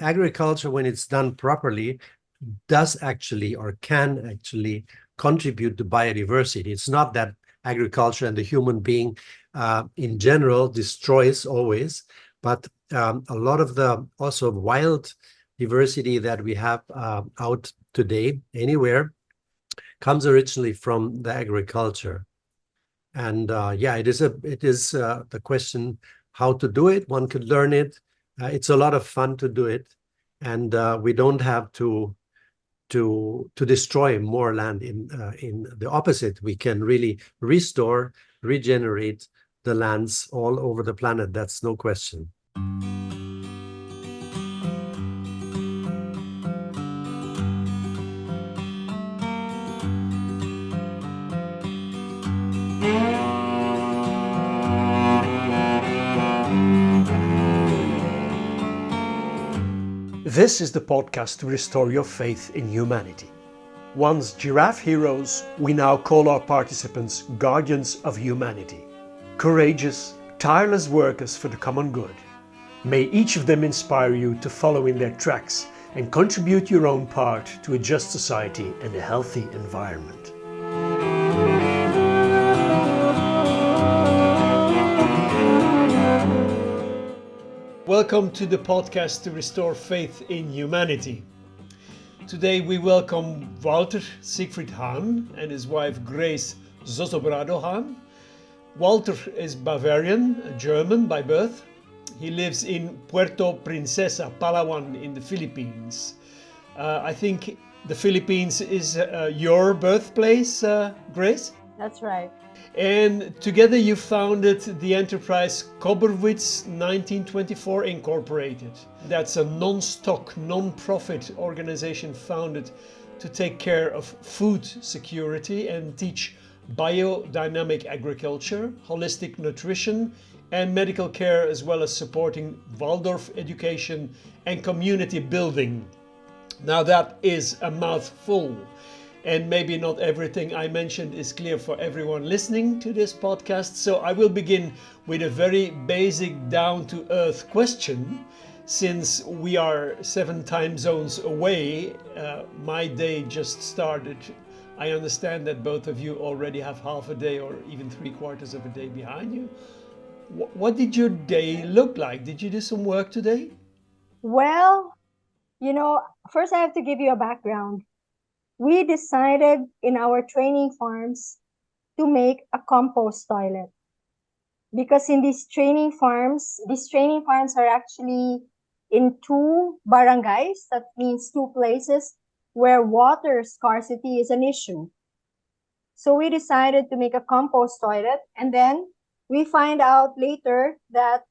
Agriculture, when it's done properly, does actually or can actually contribute to biodiversity. It's not that agriculture and the human being in general destroys always, but a lot of the also wild diversity that we have out today anywhere comes originally from the agriculture. And it is the question how to do it. One could learn it. It's a lot of fun to do it, and we don't have to destroy more land. In the opposite, we can really restore, regenerate the lands all over the planet. That's no question. This is the podcast to restore your faith in humanity. Once giraffe heroes, we now call our participants guardians of humanity. Courageous, tireless workers for the common good. May each of them inspire you to follow in their tracks and contribute your own part to a just society and a healthy environment. Welcome to the podcast to restore faith in humanity. Today we welcome Walter Siegfried Hahn and his wife Grace Zozobrado-Hahn. Walter is Bavarian, a German by birth. He lives in Puerto Princesa, Palawan in the Philippines. I think the Philippines is your birthplace, Grace? That's right. And together you founded the enterprise Koberwitz 1924 Incorporated. That's a non-stock, non-profit organization founded to take care of food security and teach biodynamic agriculture, holistic nutrition, and medical care, as well as supporting Waldorf Education and community building. Now that is a mouthful. And maybe not everything I mentioned is clear for everyone listening to this podcast. So I will begin with a very basic down-to-earth question. Since we are 7 time zones away, my day just started. I understand that both of you already have half a day or even 3/4 of a day behind you. What did your day look like? Did you do some work today? Well, first I have to give you a background. We decided in our training farms to make a compost toilet. Because in these training farms are actually in 2 barangays. That means 2 places where water scarcity is an issue. So we decided to make a compost toilet, and then we find out later that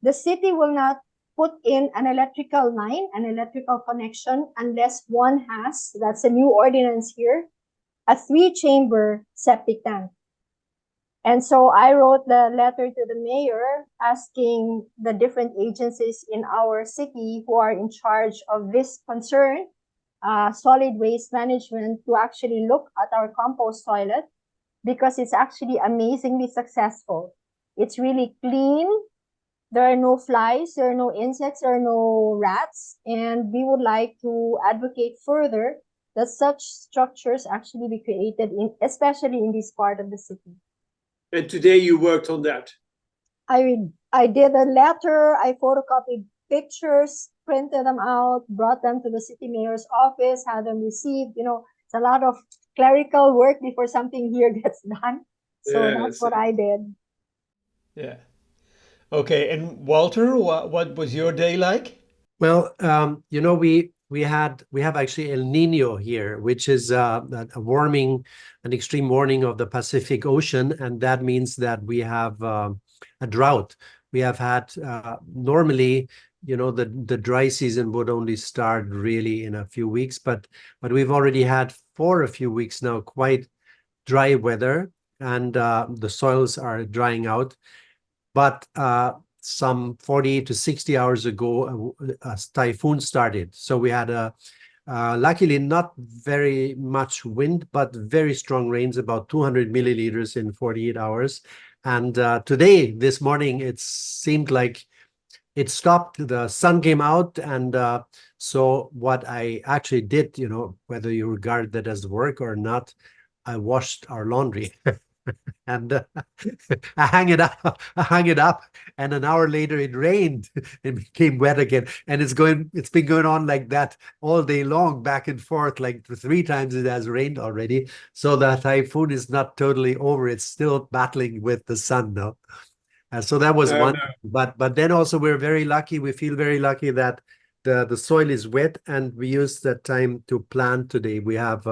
the city will not put in an electrical line, an electrical connection, unless one has, that's a new ordinance here, a 3-chamber septic tank. And so I wrote the letter to the mayor asking the different agencies in our city who are in charge of this concern, solid waste management, to actually look at our compost toilet, because it's actually amazingly successful. It's really clean. There are no flies, there are no insects, there are no rats, and we would like to advocate further that such structures actually be created, especially in this part of the city. And today you worked on that? I did a letter, I photocopied pictures, printed them out, brought them to the city mayor's office, had them received. It's a lot of clerical work before something here gets done. So that's what I did. Yeah. Okay, and Walter, what was your day like? Well, we have actually El Nino here, which is an extreme warming of the Pacific Ocean, and that means that we have a drought. We have had normally, the dry season would only start really in a few weeks, but we've already had for a few weeks now quite dry weather, and the soils are drying out. But some 40 to 60 hours ago, a typhoon started. So we had luckily not very much wind, but very strong rains, about 200 milliliters in 48 hours. And this morning, it seemed like it stopped. The sun came out, and so what I actually did, whether you regard that as work or not, I washed our laundry. And I hung it up. I hung it up, and an hour later it rained. It became wet again, and it's been going on like that all day long, back and forth. Like 3 times it has rained already. So the typhoon is not totally over. It's still battling with the sun now. So that was one. But then also we're very lucky. We feel very lucky that the soil is wet, and we use that time to plant today. We have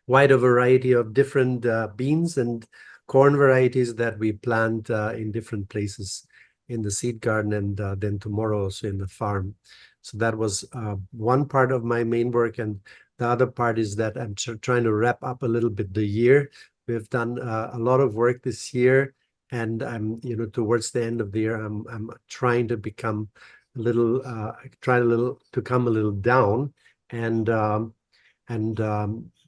quite a variety of different beans and corn varieties that we plant in different places in the seed garden, and then tomorrow also in the farm. So that was one part of my main work, and the other part is that I'm trying to wrap up a little bit the year. We've done a lot of work this year, and I'm, towards the end of the year, I'm trying to become a little, to come a little down, and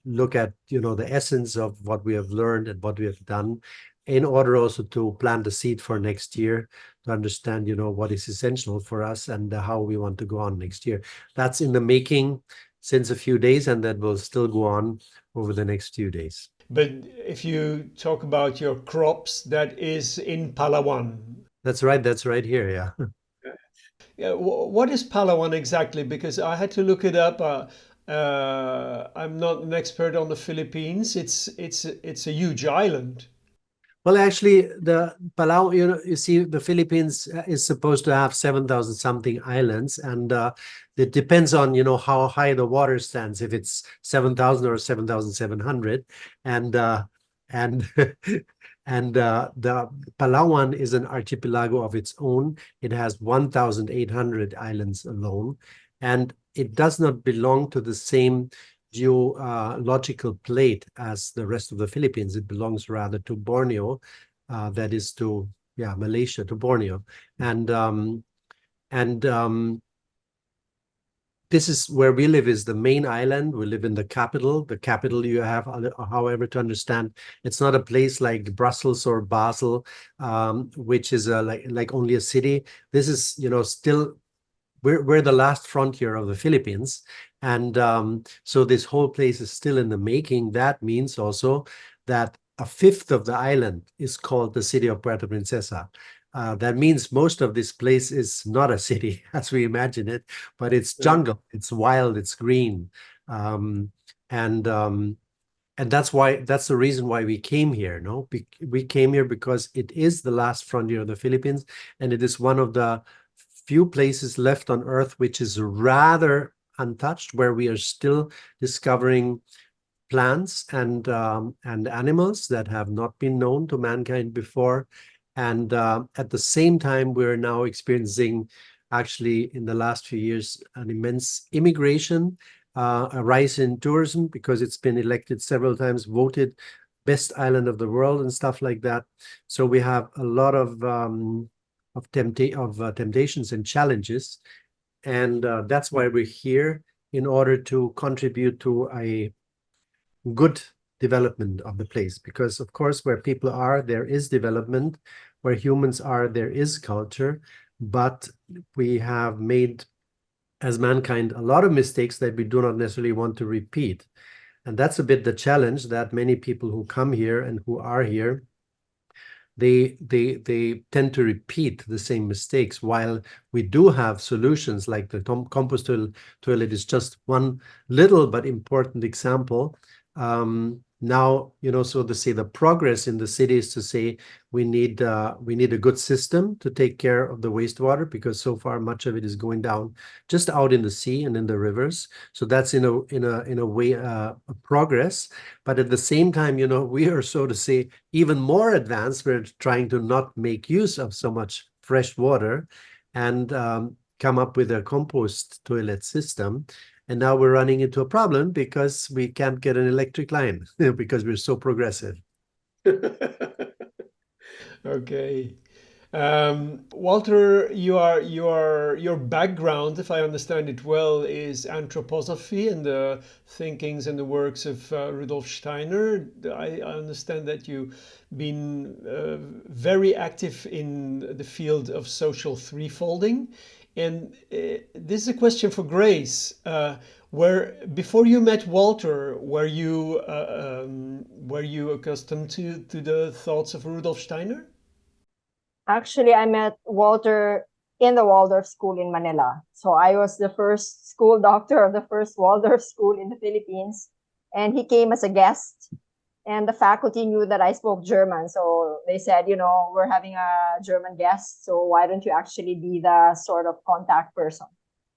look at the essence of what we have learned and what we have done, in order also to plant the seed for next year, to understand what is essential for us and how we want to go on next year. That's in the making since a few days, and that will still go on over the next few days. But if you talk about your crops, that is in Palawan. That's right here, yeah. Yeah, what is Palawan exactly? Because I had to look it up. I'm not an expert on the Philippines. It's a huge island. Well, actually, the Palau, you see, the Philippines is supposed to have 7,000 something islands, and it depends on, how high the water stands, if it's 7,000 or 7,700, and and and the Palawan is an archipelago of its own. It has 1,800 islands alone, and it does not belong to the same geological plate as the rest of the Philippines. It belongs rather to Borneo, that is to Malaysia, to Borneo, and this is where we live, is the main island. We live in the capital. The capital, you have, however, to understand, it's not a place like Brussels or Basel, which is like only a city. This is still. We're the last frontier of the Philippines, and so this whole place is still in the making. That means also that a fifth of the island is called the city of Puerto Princesa. That means most of this place is not a city as we imagine it, but it's jungle, it's wild, it's green, and that's the reason why we came here. No, we came here because it is the last frontier of the Philippines, and it is one of the few places left on Earth which is rather untouched, where we are still discovering plants and animals that have not been known to mankind before. And at the same time, we're now experiencing, actually, in the last few years, an immense immigration, a rise in tourism, because it's been elected several times, voted best island of the world and stuff like that. So we have a lot of temptations and challenges, and that's why we're here, in order to contribute to a good development of the place. Because of course, where people are, there is development. Where humans are, there is culture. But we have made, as mankind, a lot of mistakes that we do not necessarily want to repeat, and that's a bit the challenge, that many people who come here and who are here, they tend to repeat the same mistakes, while we do have solutions. Like the compost toilet is just one little but important example. Now, so to say, the progress in the city is to say we need a good system to take care of the wastewater, because so far much of it is going down just out in the sea and in the rivers. So that's in a way a progress. But at the same time, we are, so to say, even more advanced. We're trying to not make use of so much fresh water, and come up with a compost toilet system. And now we're running into a problem because we can't get an electric line because we're so progressive. Okay. Walter, your background, if I understand it well, is anthroposophy and the thinkings and the works of Rudolf Steiner. I understand that you've been very active in the field of social threefolding. And this is a question for Grace. Where before you met Walter, were you accustomed to the thoughts of Rudolf Steiner? Actually, I met Walter in the Waldorf school in Manila. So I was the first school doctor of the first Waldorf school in the Philippines. And he came as a guest. And the faculty knew that I spoke German. So they said, we're having a German guest. So why don't you actually be the sort of contact person?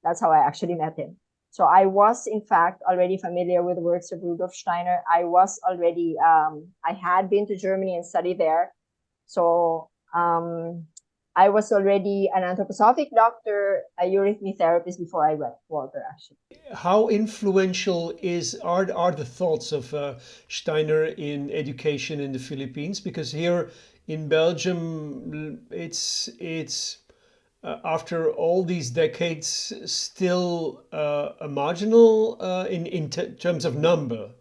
That's how I actually met him. So I was, in fact, already familiar with the works of Rudolf Steiner. I had been to Germany and studied there. So I was already an anthroposophic doctor, a eurythmy therapist before I met Walter, actually. How influential are the thoughts of Steiner in education in the Philippines? Because here in Belgium, it's after all these decades still a marginal in terms of number.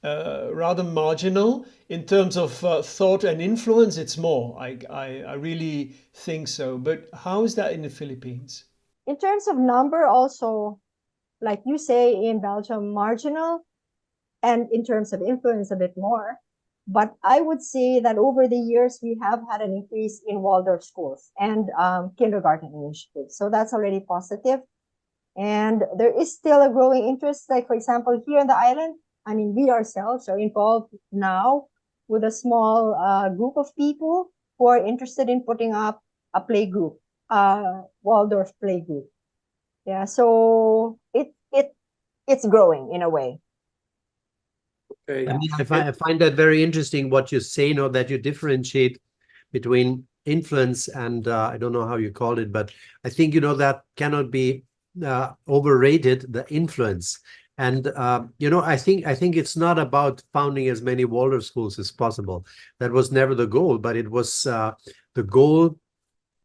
Rather marginal. In terms of thought and influence, it's more. I really think so. But how is that in the Philippines? In terms of number, also, like you say, in Belgium, marginal, and in terms of influence, a bit more. But I would say that over the years, we have had an increase in Waldorf schools and kindergarten initiatives. So that's already positive. And there is still a growing interest. Like, for example, here on the island, we ourselves are involved now with a small group of people who are interested in putting up a play group, Waldorf play group. Yeah, so it's growing in a way. Okay. I find that very interesting what you say, that you differentiate between influence and I don't know how you call it, but I think, that cannot be overrated, the influence. And I think it's not about founding as many Waldorf schools as possible. That was never the goal, but it was the goal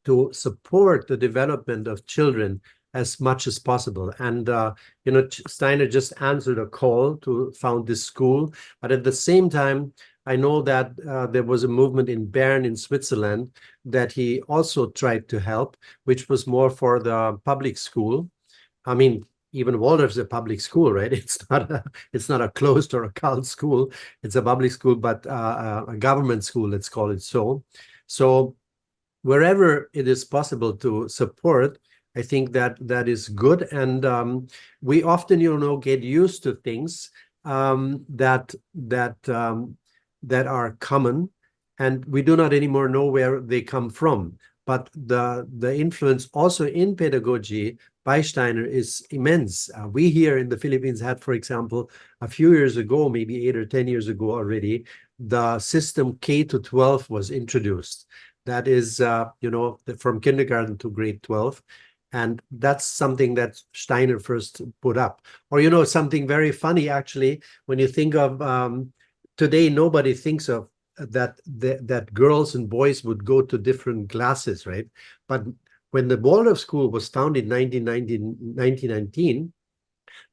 to support the development of children as much as possible. And Steiner just answered a call to found this school, but at the same time, I know that there was a movement in Bern in Switzerland that he also tried to help, which was more for the public school. Even Waldorf's a public school, right? It's not a closed or a cult school. It's a public school, but a government school, let's call it so. So wherever it is possible to support, I think that is good. And we often, get used to things that are common, and we do not anymore know where they come from. But the influence also in pedagogy by Steiner is immense. We here in the Philippines had, for example, a few years ago, maybe 8 or 10 years ago already, the system K to 12 was introduced. That is, from kindergarten to grade 12. And that's something that Steiner first put up. Or, something very funny, actually, when you think of today, nobody thinks of that girls and boys would go to different classes, right? But when the Waldorf School was founded in 1919,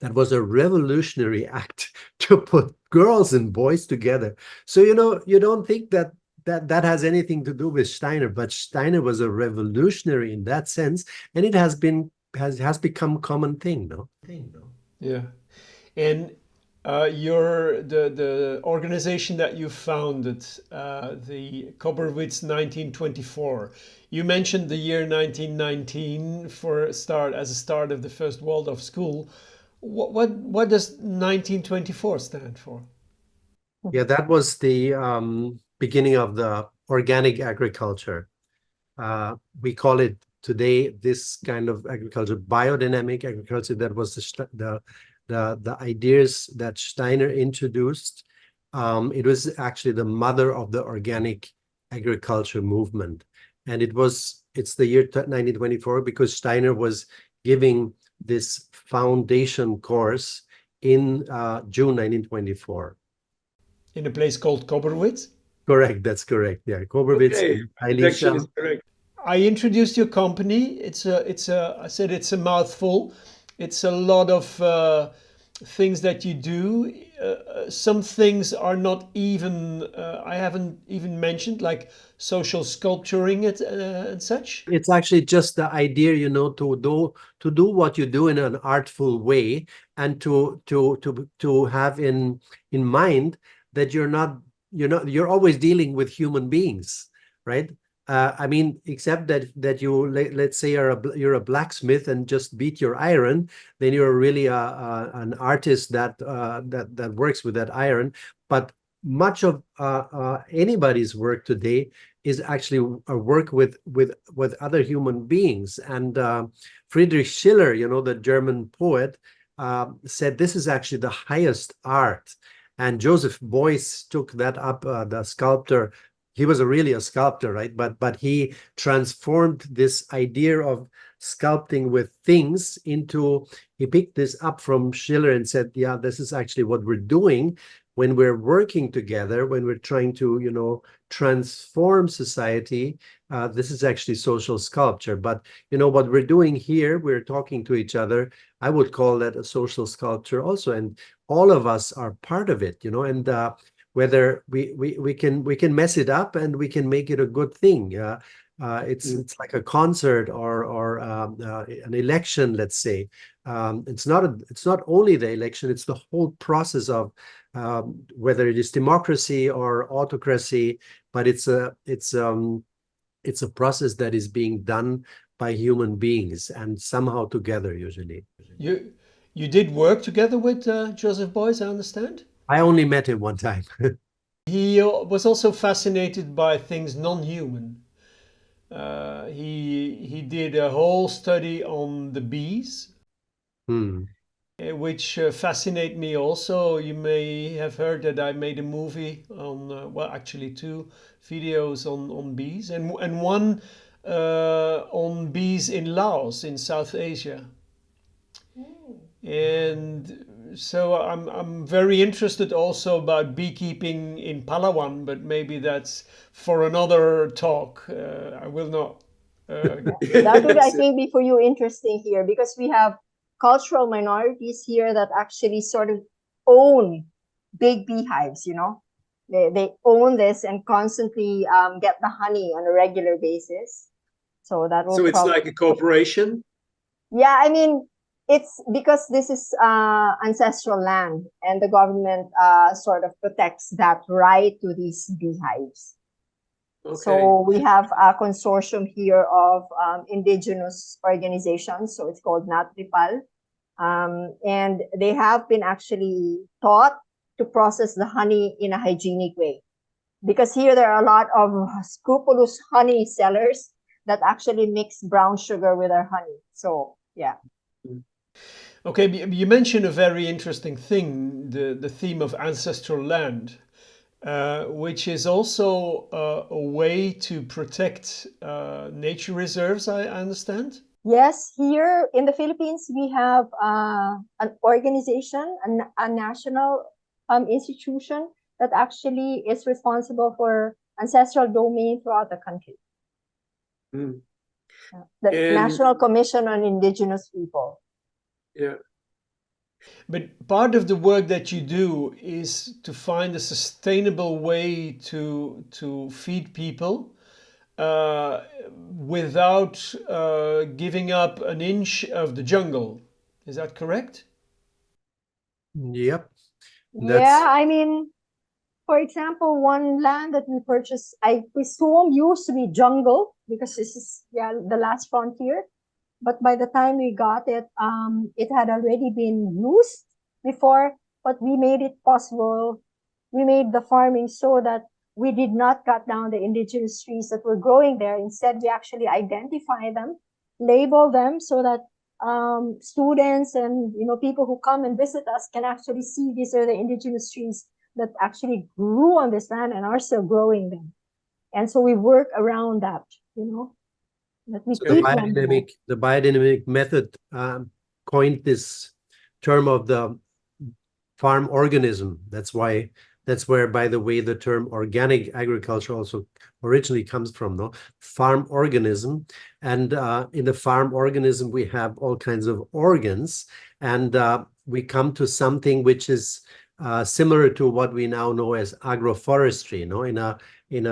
that was a revolutionary act to put girls and boys together. So, you don't think that has anything to do with Steiner, but Steiner was a revolutionary in that sense, and it has become a common thing, no? Yeah. And the organization that you founded, the Koberwitz 1924. You mentioned the year 1919 as a start of the first Waldorf school. What does 1924 stand for? Yeah, that was the beginning of the organic agriculture. We call it today this kind of agriculture, biodynamic agriculture. That was the ideas that Steiner introduced. It was actually the mother of the organic agriculture movement. And it's the year 1924 because Steiner was giving this foundation course in June 1924. In a place called Koberwitz? Correct, that's correct. Yeah, Koberwitz. Okay, detection is correct. I introduced your company. I said it's a mouthful. It's a lot of things that you do. Some things are not even, I haven't even mentioned, like social sculpturing and such. It's actually just the idea, to do what you do in an artful way, and to have in mind that you're always dealing with human beings, right? I mean, except that let's say you're a blacksmith and just beat your iron, then you're really an artist that works with that iron. But much of anybody's work today is actually a work with other human beings. And Friedrich Schiller, the German poet, said this is actually the highest art. And Joseph Beuys took that up, the sculptor. He was really a sculptor, right? But he transformed this idea of sculpting with things into, he picked this up from Schiller and said, yeah, this is actually what we're doing when we're working together, when we're trying to, transform society. This is actually social sculpture. But, what we're doing here, we're talking to each other. I would call that a social sculpture also. And all of us are part of it, and whether we can mess it up and we can make it a good thing. It's like a concert or an election, let's say. It's not only the election; it's the whole process of whether it is democracy or autocracy. But it's a process that is being done by human beings and somehow together usually. You did work together with Joseph Beuys, I understand? I only met him one time. He was also fascinated by things non-human. He did a whole study on the bees, which fascinate me also. You may have heard that I made a movie on, well, actually two videos on bees, and one on bees in Laos in South Asia. And so I'm very interested also about beekeeping in Palawan, but maybe that's for another talk. I will not. That would, I think, be for you interesting here, because we have cultural minorities here that actually sort of own big beehives. They own this and constantly get the honey on a regular basis. So that will. So it's like a corporation? Yeah, I mean, it's because this is ancestral land, and the government sort of protects that right to these beehives. Okay. So we have a consortium here of indigenous organizations. So it's called NATRIPAL. And they have been actually taught to process the honey in a hygienic way. Because here there are a lot of scrupulous honey sellers that actually mix brown sugar with our honey. So, yeah. Okay, you mentioned a very interesting thing, the theme of ancestral land, which is also a way to protect nature reserves, I understand? Yes, here in the Philippines, we have an organization, a national institution that actually is responsible for ancestral domain throughout the country. The National Commission on Indigenous People. Yeah. But part of the work that you do is to find a sustainable way to feed people without giving up an inch of the jungle. Is that correct? Yep. Yeah, I mean, for example, one land that we purchased, I presume used to be jungle, because this is the last frontier. But by the time we got it, it had already been used before, but we made it possible. We made the farming so that we did not cut down the indigenous trees that were growing there. Instead, we actually identify them, label them so that students and people who come and visit us can actually see these are the indigenous trees that actually grew on this land and are still growing them. And so we work around that, That we the biodynamic method coined this term of the farm organism. That's why That's where, by the way, the term organic agriculture also originally comes from, no? Farm organism. And in the farm organism, we have all kinds of organs, and we come to something which is similar to what we now know as agroforestry. In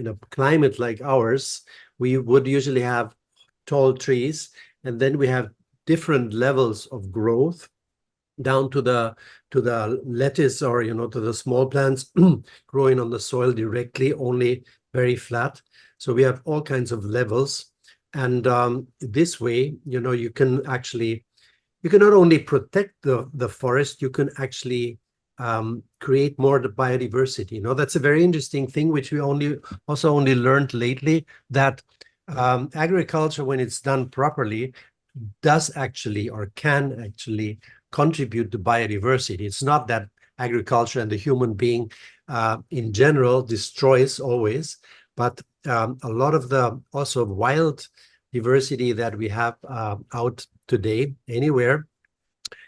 a climate like ours, we would usually have tall trees, and then we have different levels of growth down to the lettuce, or to the small plants growing on the soil directly, only very flat. So we have all kinds of levels, and this way, you can not only protect the forest, you can actually create more biodiversity. That's a very interesting thing, which we only learned lately, that agriculture, when it's done properly, does actually, or can actually, contribute to biodiversity. It's not that agriculture and the human being in general destroys always, but a lot of the also wild diversity that we have out today anywhere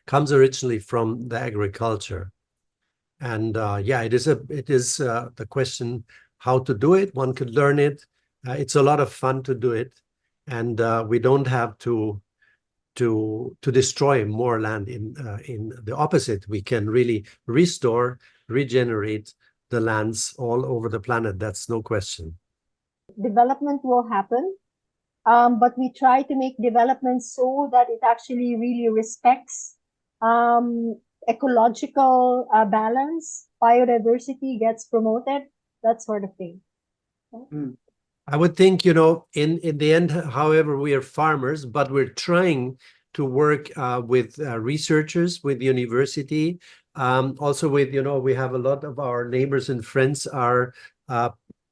comes originally from the agriculture. And yeah, it is the question how to do it. One could learn it. It's a lot of fun to do it, and we don't have to destroy more land. In the opposite, we can really restore, regenerate the lands all over the planet. That's no question. Development will happen, but we try to make development so that it actually really respects ecological balance, biodiversity gets promoted, that sort of thing. I would think, in the end, however, we are farmers, but we're trying to work with researchers, with university, also with, we have a lot of our neighbors and friends are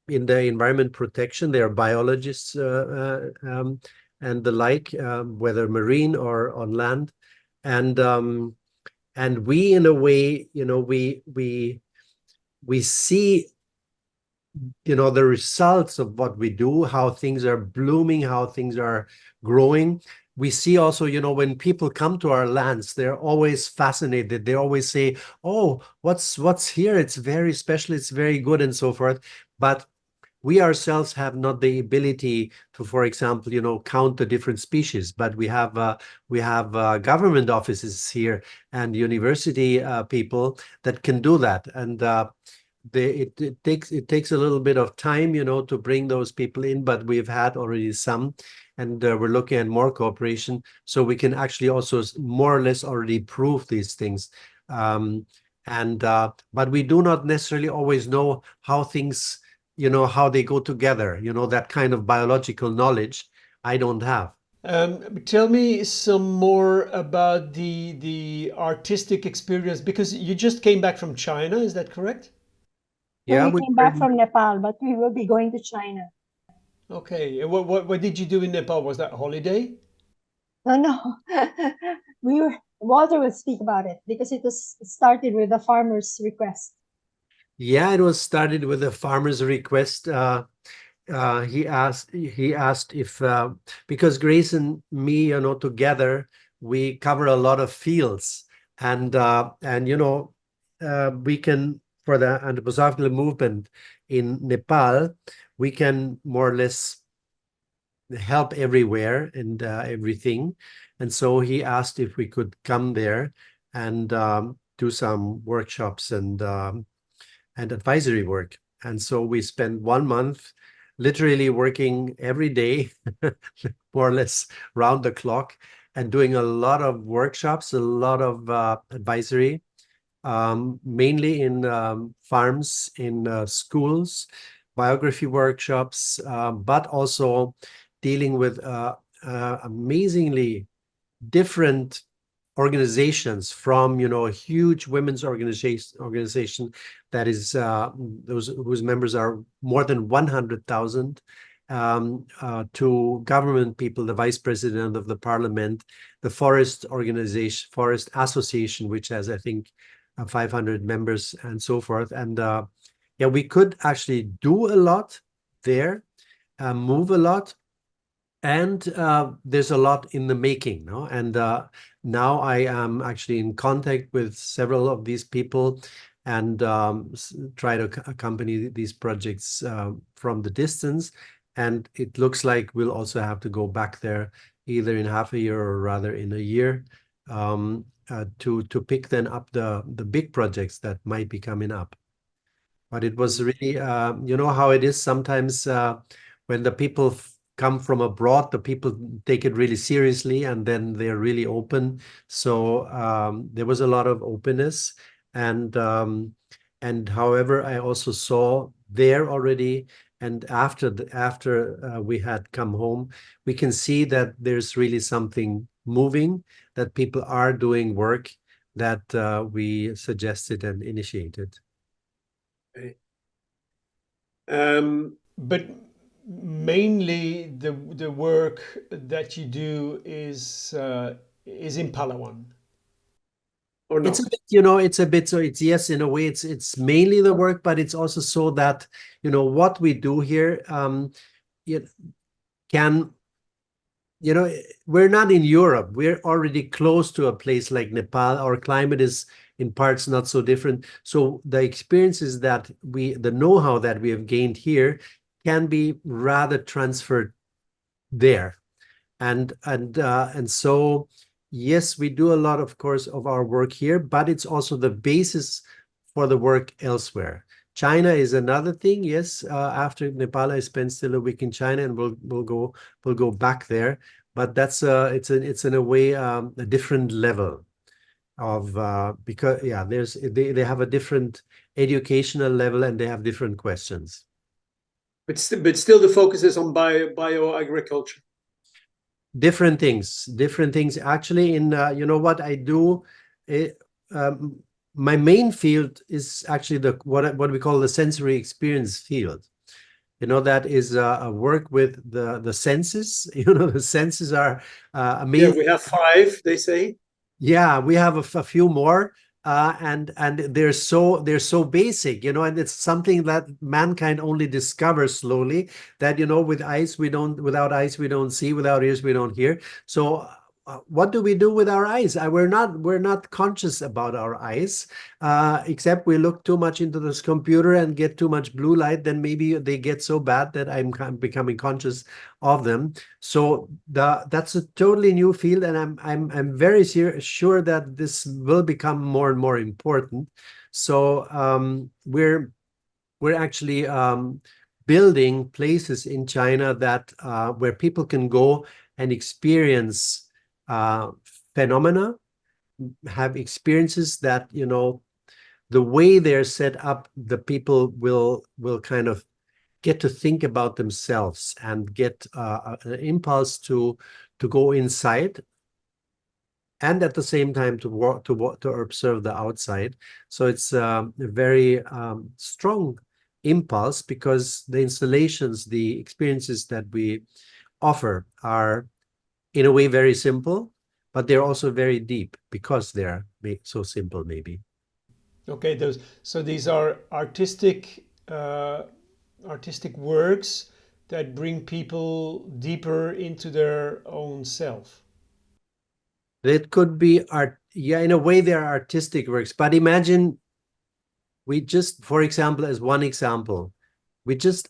in the environment protection. They are biologists and the like, whether marine or on land. And we, in a way, we see the results of what we do, how things are blooming, how things are growing. We see also, when people come to our lands, they're always fascinated. They always say, oh, what's here? It's very special, it's very good, and so forth. But we ourselves have not the ability to, for example, count the different species. But we have government offices here and university people that can do that. And it takes a little bit of time, to bring those people in, but we've had already some, and we're looking at more cooperation, so we can actually also more or less already prove these things. But we do not necessarily always know how things, how they go together. That kind of biological knowledge I don't have. Tell me some more about the artistic experience, because you just came back from China, is that correct? Yeah, we came back from Nepal, but we will be going to China. Okay. What did you do in Nepal? Was that a holiday? No. Walter will speak about it because it started with a farmer's request. Yeah, it was started with a farmer's request. He asked if because Grace and me, together we cover a lot of fields, and we can, for the anthroposophical movement in Nepal, we can more or less help everywhere and everything. And so he asked if we could come there and do some workshops and advisory work. And so we spent 1 month literally working every day, more or less round the clock, and doing a lot of workshops, a lot of advisory, mainly in farms, in schools, biography workshops, but also dealing with amazingly different organizations, from a huge women's organization that is whose members are more than 100,000, to government people, the vice president of the parliament, the forest organization, forest association, which has, I think, 500 members, and so forth. And yeah, we could actually do a lot there, move a lot. And there's a lot in the making, and now I am actually in contact with several of these people, and try to accompany these projects from the distance. And it looks like we'll also have to go back there either in half a year or rather in a year to pick then up the big projects that might be coming up. But it was really, you know how it is sometimes when the people come from abroad, the people take it really seriously and then they're really open. So there was a lot of openness. And however, I also saw there already, and after we had come home, we can see that there's really something moving, that people are doing work that we suggested and initiated. Okay. But mainly the work that you do is in Palawan. Or not? It's a bit, you know, it's a bit, so it's, yes, in a way, it's mainly the work, but it's also so that, you know, what we do here you can, you know, we're not in Europe. We're already close to a place like Nepal. Our climate is in parts not so different. So the experiences that the know-how that we have gained here can be rather transferred there. And so yes, we do a lot, of course, of our work here, but it's also the basis for the work elsewhere. China is another thing. Yes, after Nepal, I spent still a week in China, and we'll go back there. But that's it's in a way a different level of because yeah, they have a different educational level and they have different questions. But still the focus is on bioagriculture. Different things actually. In you know what I do, my main field is actually what we call the sensory experience field. You know, that is a work with the senses. You know, the senses are amazing. Yeah, we have 5, they say. Yeah, we have a few more, and they're so basic, you know, and it's something that mankind only discovers slowly. That, you know, without eyes we don't see, without ears we don't hear. So what do we do with our eyes? We're not conscious about our eyes, except we look too much into this computer and get too much blue light. Then maybe they get so bad that I'm becoming conscious of them. So that's a totally new field, and I'm very sure that this will become more and more important. So we're actually building places in China that where people can go and experience phenomena, have experiences that, you know, the way they're set up, the people will kind of get to think about themselves and get an impulse to go inside, and at the same time to observe the outside. So it's a very strong impulse, because the installations, the experiences that we offer are in a way very simple, but they're also very deep because they're so simple, maybe. Okay, these are artistic works that bring people deeper into their own self. It could be art, yeah, in a way they're artistic works, but imagine we just, for example, as one example, we just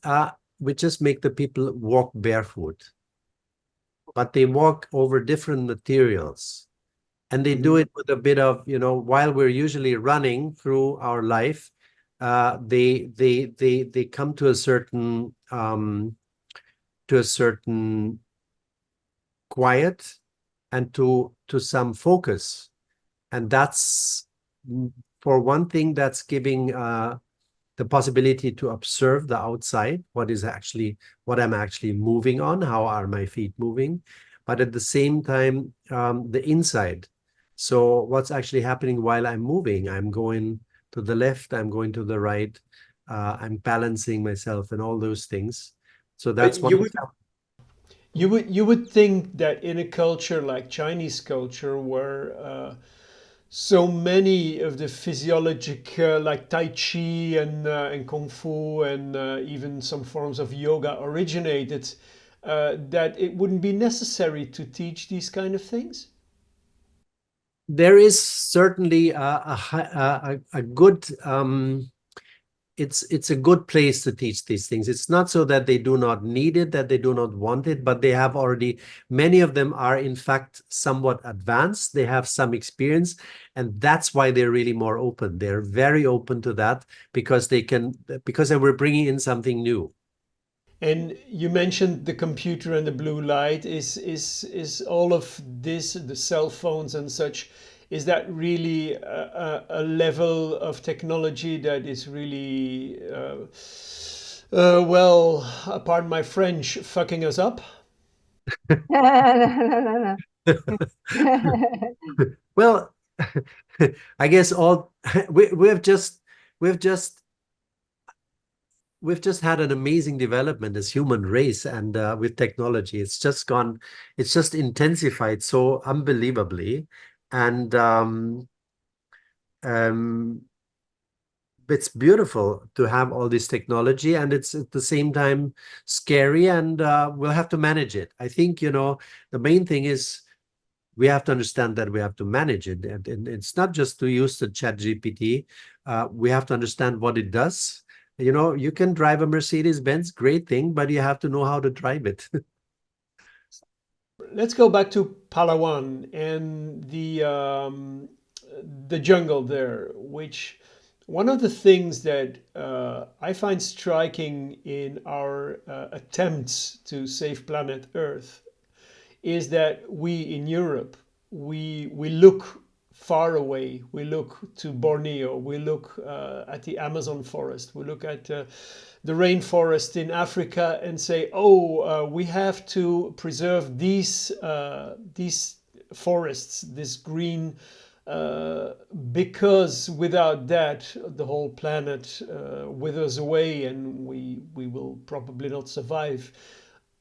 make the people walk barefoot, but they walk over different materials. And they do it with a bit of, you know, while we're usually running through our life, they come to a certain quiet and to some focus. And that's, for one thing, that's giving the possibility to observe the outside, what I'm actually moving on, how are my feet moving, but at the same time, the inside. So what's actually happening while I'm moving? I'm going to the left, I'm going to the right, I'm balancing myself and all those things. So that's one example. You would think that in a culture like Chinese culture, where so many of the physiologic, like Tai Chi and Kung Fu and even some forms of yoga originated, that it wouldn't be necessary to teach these kind of things? there is certainly a good it's a good place to teach these things. It's not so that they do not need it, that they do not want it, but they have already, many of them are in fact somewhat advanced. They have some experience, and that's why they're really more open. They're very open to that because we're bringing in something new. And you mentioned the computer and the blue light. Is all of this, the cell phones and such, is that really a level of technology that is really, well, pardon my French, fucking us up? No, no. Well, I guess we've just had an amazing development as human race, and with technology, it's just intensified so unbelievably, and it's beautiful to have all this technology, and it's at the same time scary, and we'll have to manage it. I think, the main thing is we have to understand that we have to manage it, and it's not just to use the chat GPT. We have to understand what it does. You can drive a Mercedes-Benz, great thing, but you have to know how to drive it. Let's go back to Palawan and the jungle there, which one of the things that I find striking in our attempts to save planet Earth is that we in Europe, we look far away. We look to Borneo, we look at the Amazon forest, we look at the rainforest in Africa and say, oh, we have to preserve these forests, this green, because without that, the whole planet withers away, and we will probably not survive,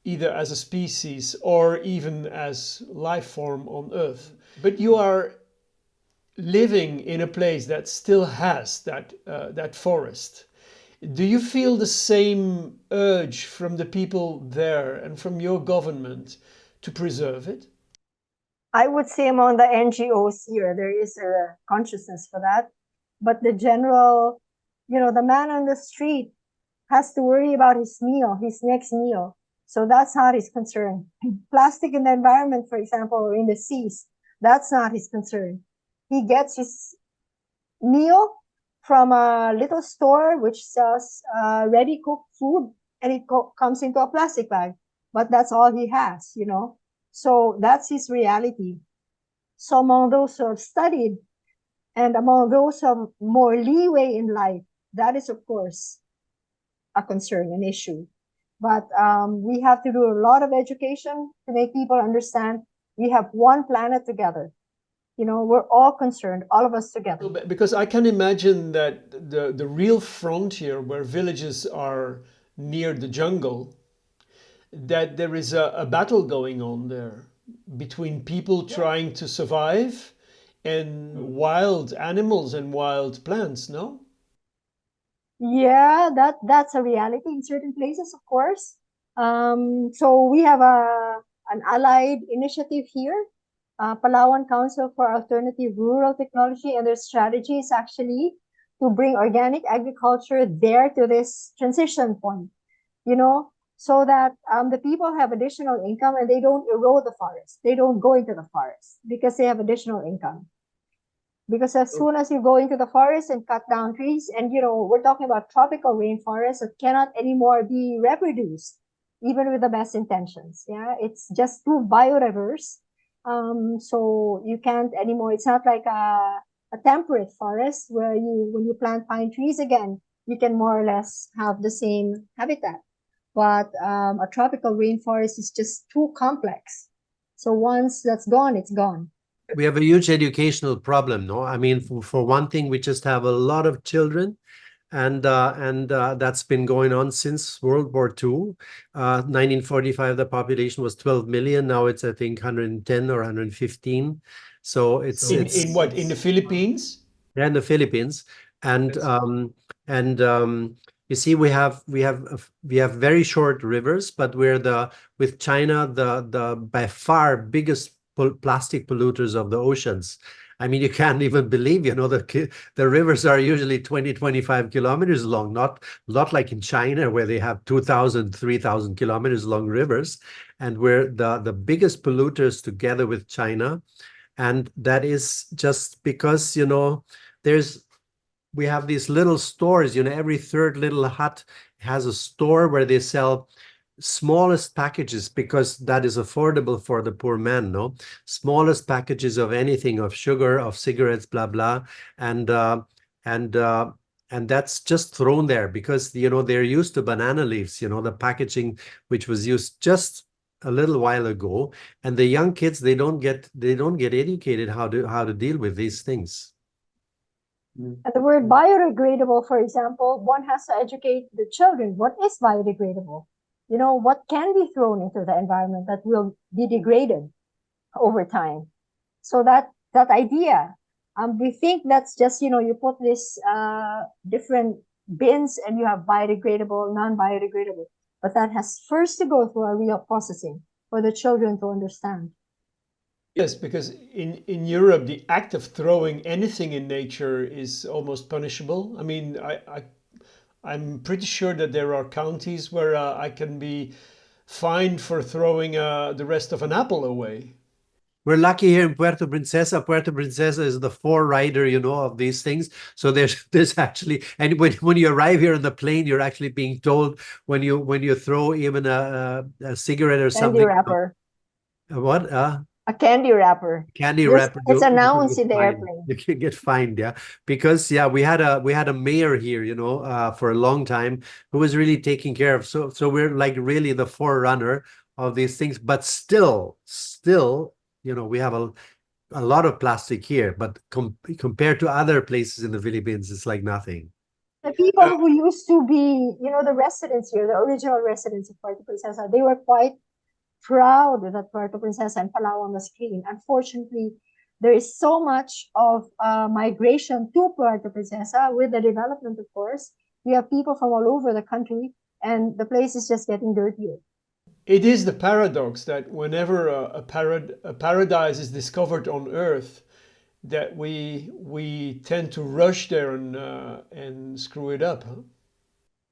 either as a species or even as life form on Earth. But you are living in a place that still has that forest. Do you feel the same urge from the people there and from your government to preserve it? I would say among the NGOs here, there is a consciousness for that. But the general, the man on the street has to worry about his next meal. So that's not his concern. Plastic in the environment, for example, or in the seas, that's not his concern. He gets his meal from a little store which sells ready cooked food, and it comes into a plastic bag. But that's all he has, So that's his reality. So among those who have studied and among those who have more leeway in life, that is, of course, a concern, an issue. But we have to do a lot of education to make people understand we have one planet together. We're all concerned, all of us together. Because I can imagine that the real frontier where villages are near the jungle, that there is a battle going on there between people trying to survive and wild animals and wild plants, no? Yeah, that's a reality in certain places, of course. So we have an allied initiative here, Palawan Council for Alternative Rural Technology, and their strategy is actually to bring organic agriculture there to this transition point, so that the people have additional income and they don't erode the forest. They don't go into the forest because they have additional income. Because as soon as you go into the forest and cut down trees, and we're talking about tropical rainforests that cannot anymore be reproduced, even with the best intentions. Yeah, it's just too biodiverse. So you can't anymore. It's not like a temperate forest where when you plant pine trees again, you can more or less have the same habitat. But a tropical rainforest is just too complex. So once that's gone, it's gone. We have a huge educational problem, no? I mean, for one thing, we just have a lot of children, and that's been going on since World War II. 1945, the population was 12 million. Now it's, I think, 110 or 115. So it's in what, in the Philippines? Yeah, in the Philippines, and you see, we have very short rivers, but we're with China the by far biggest plastic polluters of the oceans. I mean, you can't even believe, you know, the rivers are usually 20, 25 kilometers long, not like in China where they have 2,000, 3,000 kilometers long rivers. And we're the biggest polluters together with China. And that is just because, you know, we have these little stores, you know, every third little hut has a store where they sell smallest packages because that is affordable for the poor man, no? Smallest packages of anything, of sugar, of cigarettes, blah, blah. And that's just thrown there because, you know, they're used to banana leaves, you know, the packaging which was used just a little while ago. And the young kids, they don't get educated how to deal with these things. And the word biodegradable, for example, one has to educate the children. What is biodegradable? You know, what can be thrown into the environment that will be degraded over time? So that idea, we think that's just, you know, you put this different bins and you have biodegradable, non-biodegradable. But that has first to go through a real processing for the children to understand. Yes, because in Europe, the act of throwing anything in nature is almost punishable. I mean, I'm pretty sure that there are counties where I can be fined for throwing the rest of an apple away. We're lucky here in Puerto Princesa. Puerto Princesa is the forerider, you know, of these things. So there's actually, and when you arrive here on the plane, you're actually being told when you throw even a cigarette or something. Candy wrapper. What? A candy wrapper. Candy wrapper. It's announced in the airplane. You can get fined, yeah. Because yeah, we had a mayor here, you know, for a long time who was really taking care of. So we're like really the forerunner of these things. But still, you know, we have a lot of plastic here. But compared to other places in the Philippines, it's like nothing. The people who used to be, you know, the residents here, the original residents of Puerto Princesa, they were quite proud that Puerto Princesa and Palawan was clean. Unfortunately, there is so much of migration to Puerto Princesa with the development, of course. We have people from all over the country, and the place is just getting dirtier. It is the paradox that whenever a paradise is discovered on Earth, that we tend to rush there and screw it up. Huh?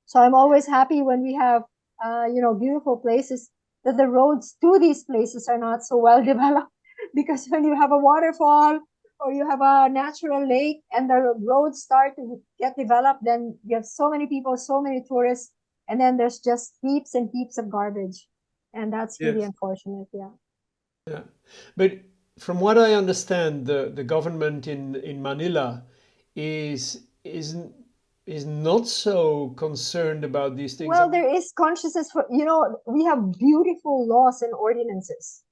So I'm always happy when we have, you know, beautiful places, that the roads to these places are not so well developed. Because when you have a waterfall or you have a natural lake and the roads start to get developed, then you have so many people, so many tourists, and then there's just heaps and heaps of garbage. And that's really unfortunate, yeah. Yeah, but from what I understand, the government in Manila is not so concerned about these things. Well, there is consciousness for, you know, we have beautiful laws and ordinances.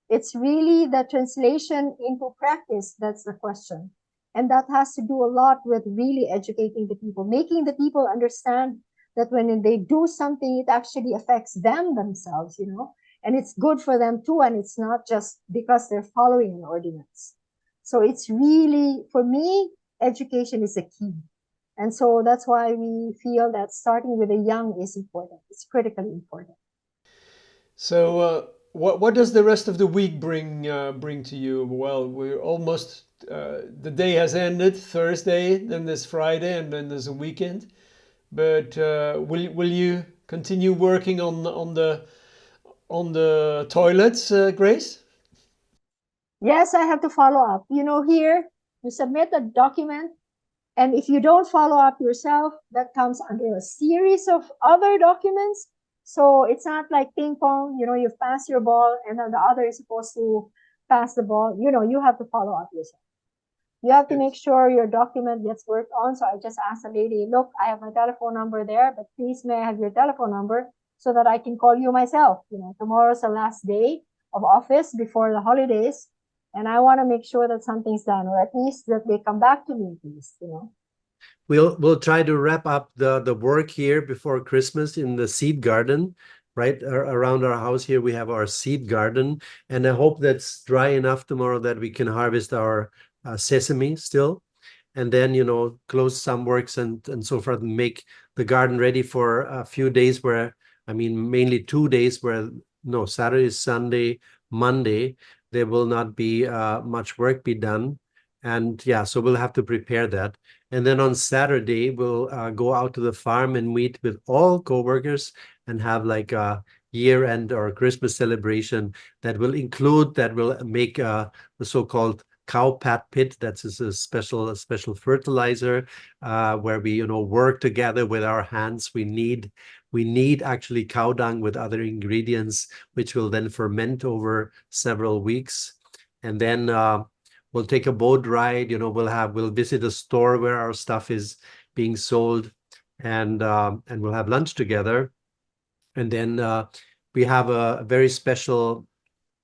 It's really the translation into practice that's the question. And that has to do a lot with really educating the people, making the people understand that when they do something, it actually affects them themselves, you know, and it's good for them too. And it's not just because they're following an ordinance. So it's really, for me, education is a key. And so that's why we feel that starting with the young is important. It's critically important. So what does the rest of the week bring to you? Well, we're almost, the day has ended, Thursday, then there's Friday, and then there's a weekend. But will you continue working on the toilets, Grace? Yes, I have to follow up. You know, here you submit a document, and if you don't follow up yourself, that comes under a series of other documents. So it's not like ping pong, you know, you've passed your ball and then the other is supposed to pass the ball. You know, you have to follow up yourself. You have to make sure your document gets worked on. So I just asked the lady, look, I have my telephone number there, but please may I have your telephone number so that I can call you myself. You know, tomorrow's the last day of office before the holidays. And I want to make sure that something's done, or at least that they come back to me, please, you know. We'll try to wrap up the work here before Christmas in the seed garden, right? Around our house here, we have our seed garden. And I hope that's dry enough tomorrow that we can harvest our sesame still, and then, you know, close some works and so forth, and make the garden ready for a few days where, I mean, mainly 2 days where, no, Saturday, Sunday, Monday, there will not be much work be done. And yeah, so we'll have to prepare that. And then on Saturday, we'll go out to the farm and meet with all coworkers and have like a year-end or Christmas celebration that will make the so-called cow pat pit. That's a special fertilizer where we work together with our hands. We need actually cow dung with other ingredients, which will then ferment over several weeks. And then we'll take a boat ride. We'll visit a store where our stuff is being sold, and we'll have lunch together. And then we have a very special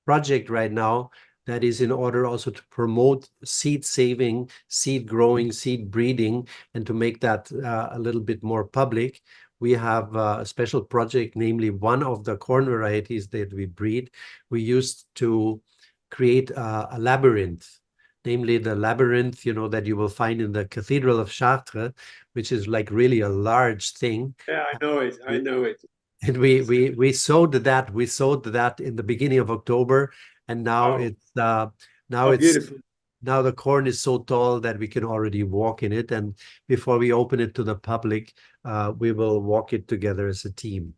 project right now that is in order also to promote seed saving, seed growing, seed breeding, and to make that a little bit more public. We have a special project, namely one of the corn varieties that we breed. We used to create a labyrinth, namely the labyrinth, that you will find in the Cathedral of Chartres, which is like really a large thing. Yeah, I know it. I know it. And we sowed that in the beginning of October, and now Beautiful. now the corn is so tall that we can already walk in it. And before we open it to the public, we will walk it together as a team.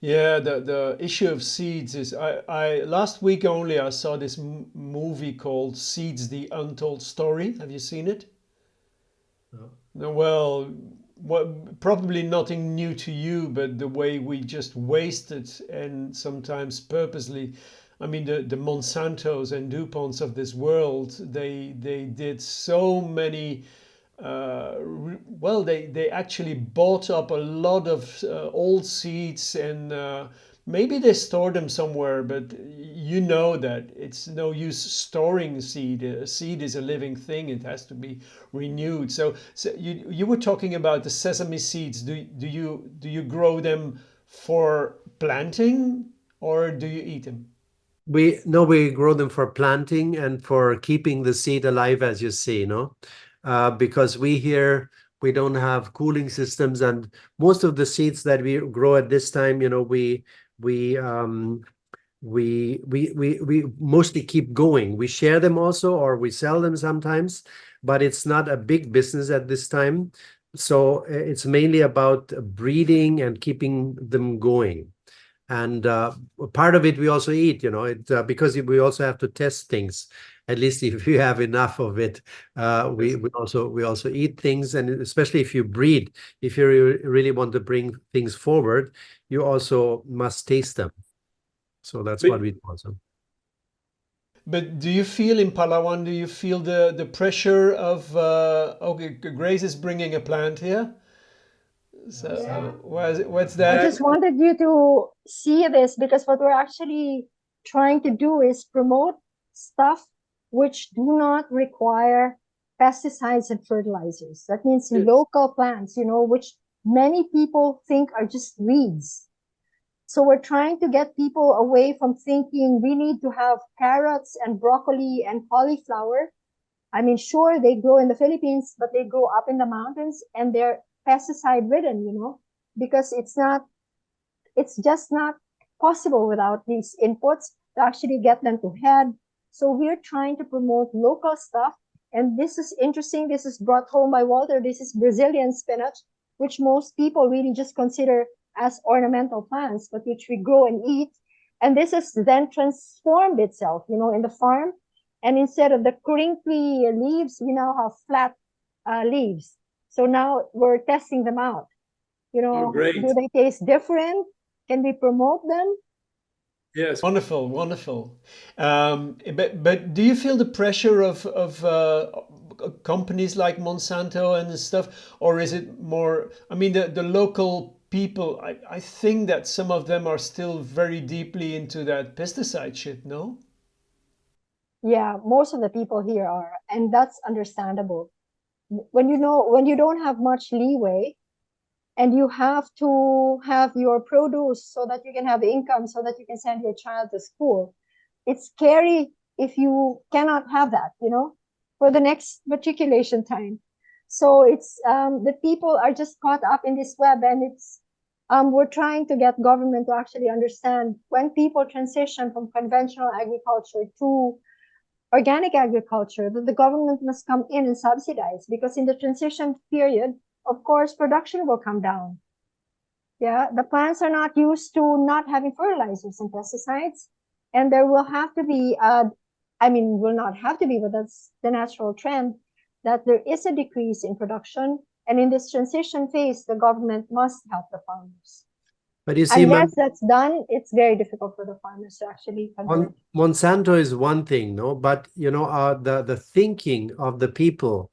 Yeah, the issue of seeds is I last week only I saw this movie called Seeds: The Untold Story. Have you seen it? No. Well, probably nothing new to you, but the way we just waste it, and sometimes purposely. I mean, the Monsantos and DuPonts of this world, they did so many. Well, they actually bought up a lot of old seeds, and maybe they stored them somewhere, but you know that it's no use storing seed. A seed is a living thing; it has to be renewed. So you were talking about the sesame seeds. Do you grow them for planting, or do you eat them? We grow them for planting and for keeping the seed alive, as you see, because we don't have cooling systems, and most of the seeds that we grow at this time, we mostly keep going. We share them also, or we sell them sometimes, but it's not a big business at this time. So it's mainly about breeding and keeping them going. And part of it we also eat, because we also have to test things. At least if you have enough of it, we also eat things, and especially if you breed, if you really want to bring things forward, you also must taste them. So that's what we do also. But do you feel in Palawan? Do you feel the pressure of okay, Grace is bringing a plant here? So what's I that? just wanted you to see this, because what we're actually trying to do is promote stuff which do not require pesticides and fertilizers. That means local plants, which many people think are just weeds. So we're trying to get people away from thinking we need to have carrots and broccoli and cauliflower. I mean, sure, they grow in the Philippines, but they grow up in the mountains, and they're pesticide ridden, because it's just not possible without these inputs to actually get them to head. So we're trying to promote local stuff. And this is interesting. This is brought home by Walter. This is Brazilian spinach, which most people really just consider as ornamental plants, but which we grow and eat. And this has then transformed itself, in the farm. And instead of the crinkly leaves, we now have flat leaves. So now we're testing them out. Great. Do they taste different? Can we promote them? Yes. Wonderful, wonderful. But do you feel the pressure of companies like Monsanto and stuff, or is it more? I mean, the local people. I think that some of them are still very deeply into that pesticide shit. No. Yeah, most of the people here are, and that's understandable. When you don't have much leeway, and you have to have your produce so that you can have income, so that you can send your child to school, it's scary if you cannot have that, for the next matriculation time. So it's the people are just caught up in this web, and it's we're trying to get government to actually understand when people transition from conventional agriculture to organic agriculture that the government must come in and subsidize, because in the transition period, of course, production will come down. Yeah, the plants are not used to not having fertilizers and pesticides, and there will have to be, will not have to be, but that's the natural trend, that there is a decrease in production. And in this transition phase, the government must help the farmers. But you see, unless that's done, it's very difficult for the farmers to actually convert. Monsanto is one thing, no, but the thinking of the people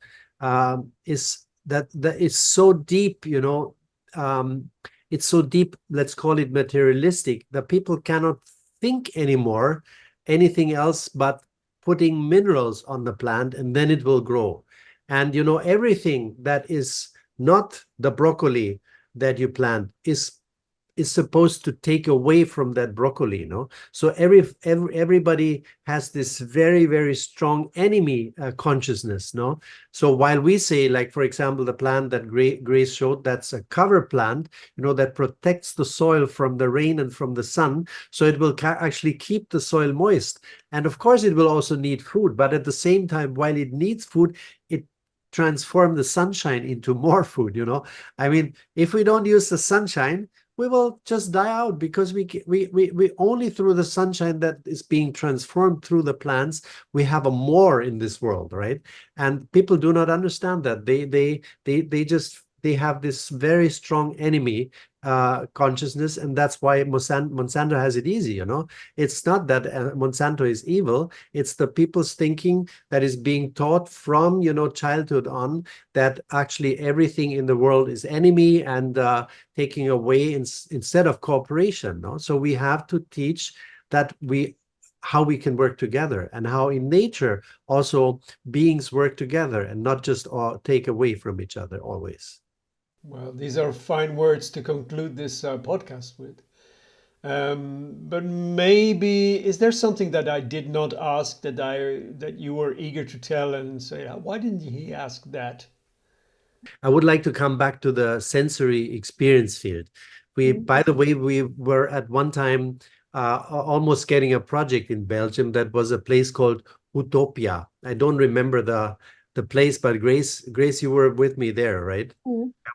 is that it's so deep, it's so deep. Let's call it materialistic. The people cannot think anymore anything else but putting minerals on the plant, and then it will grow. And everything that is not the broccoli that you plant is supposed to take away from that broccoli, so everybody has this very, very strong enemy consciousness, so while we say, like, for example, the plant that Grace showed, that's a cover plant, that protects the soil from the rain and from the sun, so it will actually keep the soil moist. And of course it will also need food, but at the same time, while it needs food, it transforms the sunshine into more food. If we don't use the sunshine, we will just die out, because we only through the sunshine that is being transformed through the plants, we have a more in this world, right? And people do not understand that. They have this very strong enemy consciousness, and that's why Monsanto has it easy. It's not that Monsanto is evil, it's the people's thinking that is being taught from childhood on, that actually everything in the world is enemy and taking away instead of cooperation. So we have to teach that how we can work together, and how in nature also beings work together and not just take away from each other always. Well, these are fine words to conclude this podcast with. But maybe, is there something that I did not ask that you were eager to tell and say, why didn't he ask that? I would like to come back to the sensory experience field. By the way, we were at one time almost getting a project in Belgium that was a place called Utopia. I don't remember the place, but Grace, you were with me there, right?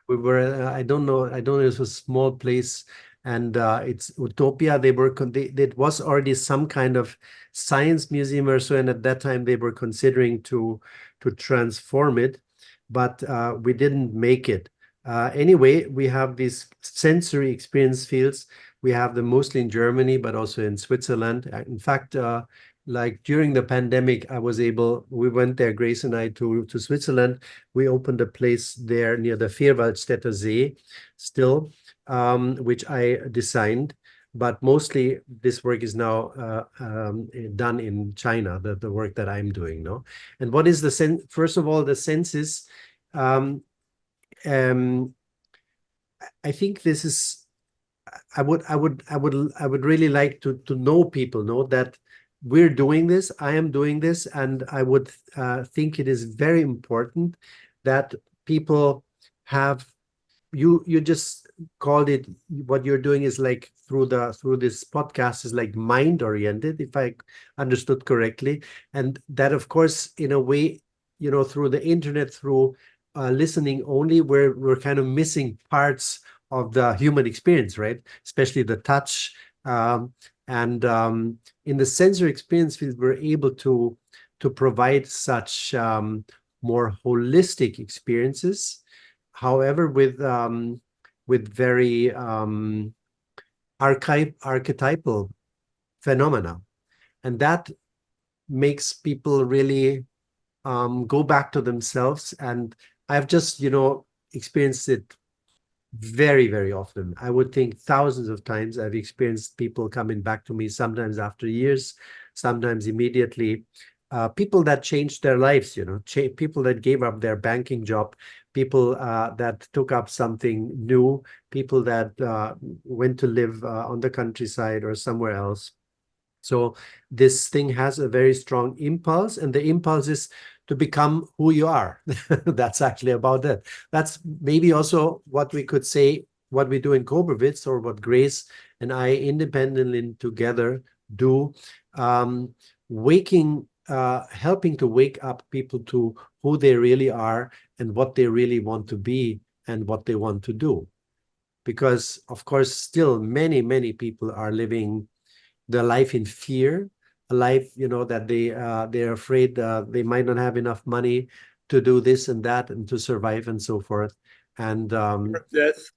We were, I don't know, it was a small place, and it's Utopia. It was already some kind of science museum or so, and at that time they were considering to transform it, but we didn't make it. Anyway, we have these sensory experience fields. We have them mostly in Germany, but also in Switzerland. In fact, like during the pandemic, we went there, Grace and I, to Switzerland. We opened a place there near the Vierwaldstätter See, still, which I designed. But mostly this work is now done in China, the work that I'm doing, no? And what is the sense? First of all, the senses. I think this is. I would really like to know people, know that we're doing this, I am doing this, and I would think it is very important that people have, you just called it, what you're doing is like through this podcast is like mind oriented, if I understood correctly. And that, of course, in a way, through the internet, through listening only, we're kind of missing parts of the human experience, right? Especially the touch. And in the sensory experience field, we're able to provide such more holistic experiences. However, with very archetypal phenomena, and that makes people really go back to themselves. And I've just experienced it very, very often. I would think thousands of times I've experienced people coming back to me, sometimes after years, sometimes immediately. People that changed their lives, people that gave up their banking job, people that took up something new, people that went to live on the countryside or somewhere else. So this thing has a very strong impulse, and the impulse is to become who you are. That's actually about it. That's maybe also what we could say, what we do in Koberwitz, or what Grace and I independently together do, waking helping to wake up people to who they really are and what they really want to be and what they want to do. Because, of course, still many people are living their life in fear, a life, that they're afraid they might not have enough money to do this and that and to survive and so forth. And death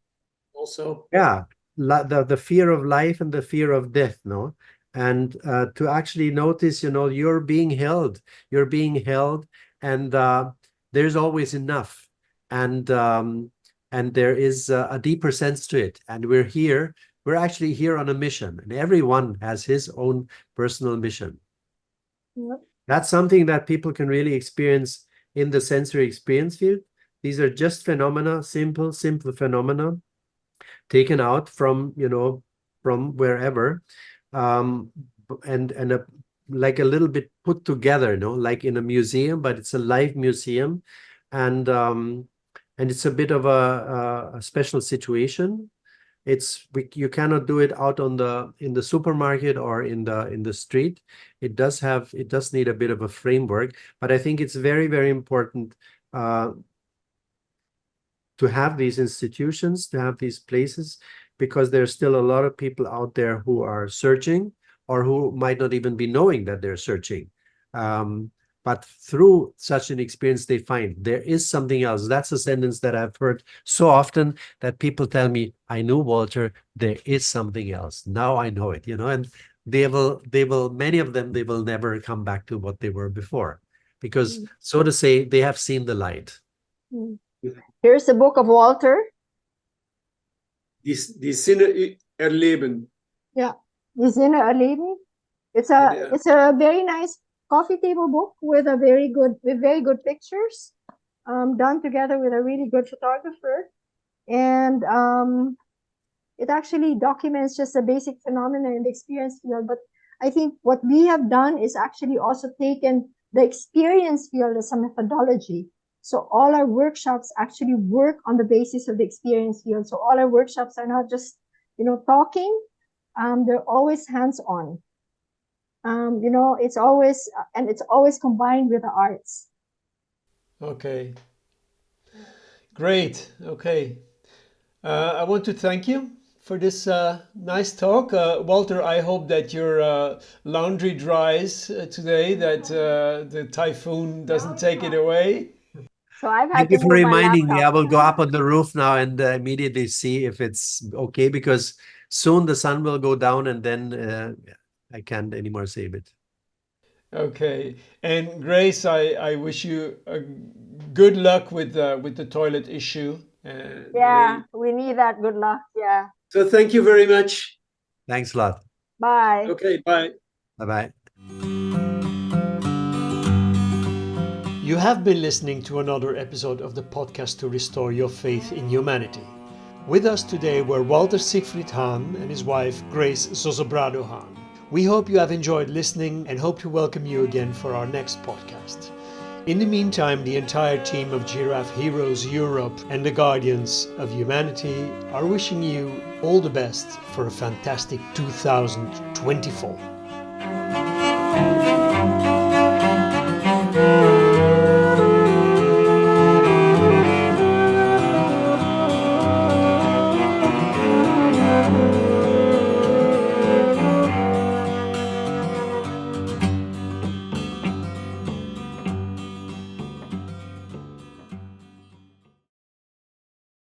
also. yeah, the fear of life and the fear of death, no? And to actually notice, you're being held, and there's always enough. And there is a deeper sense to it. And we're actually here on a mission, and everyone has his own personal mission. Yep. That's something that people can really experience in the sensory experience field. These are just phenomena, simple phenomena taken out from, from wherever, and like a little bit put together, like in a museum, but it's a live museum, and it's a bit of a special situation. You cannot do it out in the supermarket or in the street. It does need a bit of a framework, but I think it's very, very important to have these institutions, to have these places, because there's still a lot of people out there who are searching or who might not even be knowing that they're searching. But through such an experience, they find there is something else. That's a sentence that I've heard so often, that people tell me, I knew Walter, there is something else. Now I know it, and many of them, they will never come back to what they were before, because so to say, they have seen the light. Here's the book of Walter. Die Sinne erleben. Yeah, Die Sinne erleben. It's a very nice coffee table book with very good pictures, done together with a really good photographer, and it actually documents just the basic phenomena in the experience field. But I think what we have done is actually also taken the experience field as a methodology. So all our workshops actually work on the basis of the experience field. So all our workshops are not just, talking, they're always hands-on. It's always combined with the arts. Okay. Great. Okay. I want to thank you for this nice talk. Walter, I hope that your laundry dries today, that the typhoon doesn't take it away. So I've had Thank you to for move my reminding me. I laptop. will go up on the roof now and immediately see if it's okay, because soon the sun will go down, and then I can't anymore save it. Okay. And Grace, I wish you good luck with the toilet issue. Yeah, we need that. Good luck. Yeah. So thank you very much. Thanks a lot. Bye. Okay, bye. Bye-bye. You have been listening to another episode of the podcast to restore your faith in humanity. With us today were Walter Siegfried Hahn and his wife Grace Zozobrado-Hahn. We hope you have enjoyed listening and hope to welcome you again for our next podcast. In the meantime, the entire team of Giraffe Heroes Europe and the Guardians of Humanity are wishing you all the best for a fantastic 2024.